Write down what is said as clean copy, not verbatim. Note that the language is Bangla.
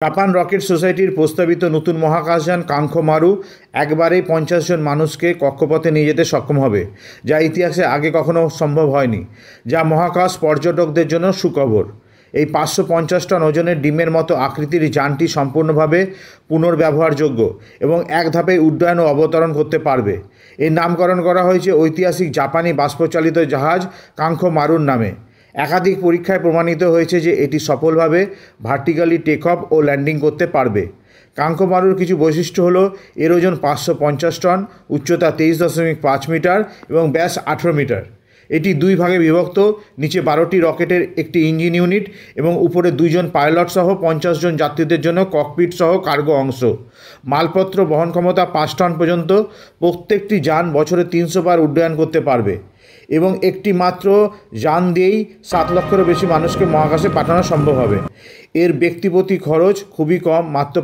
জাপান রকেট সোসাইটির প্রস্তাবিত নতুন মহাকাশযান কাঙ্ক্ষো মারু একবারেই 50 জন মানুষকে কক্ষপথে নিয়ে যেতে সক্ষম হবে, যা ইতিহাসে আগে কখনো সম্ভব হয়নি, যা মহাকাশ পর্যটকদের জন্য সুখবর। এই 550 টন ওজনের ডিমের মতো আকৃতির যানটি সম্পূর্ণভাবে পুনর্ব্যবহারযোগ্য এবং এক ধাপে উড্ডয়ন ও অবতরণ করতে পারবে। এর নামকরণ করা হয়েছে ঐতিহাসিক জাপানি বাষ্পচালিত জাহাজ কাঙ্ক্ষো মারুর নামে। একাধিক পরীক্ষায় প্রমাণিত হয়েছে যে এটি সফলভাবে ভার্টিক্যালি টেক অফ ও ল্যান্ডিং করতে পারবে। কাঙ্ক্ষো মারুর কিছু বৈশিষ্ট্য হলো এর ওজন 550 টন, উচ্চতা 23.5 মিটার এবং ব্যাস 18 মিটার। এটি দুই ভাগে বিভক্ত, নিচে 12টি রকেটের একটি ইঞ্জিন ইউনিট এবং উপরে 2 জন পাইলট সহ 50 জন যাত্রীদের জন্য ককপিট সহ কার্গো অংশ। মালপত্র বহন ক্ষমতা 5 টন পর্যন্ত। প্রত্যেকটি যান বছরে 300 বার উড্ডয়ন করতে পারবে এবং একটি মাত্র যান দিয়েই 7 লক্ষেরও বেশি মানুষকে মহাকাশে পাঠানো সম্ভব হবে। এর ব্যক্তিপ্রতি খরচ খুবই কম, মাত্র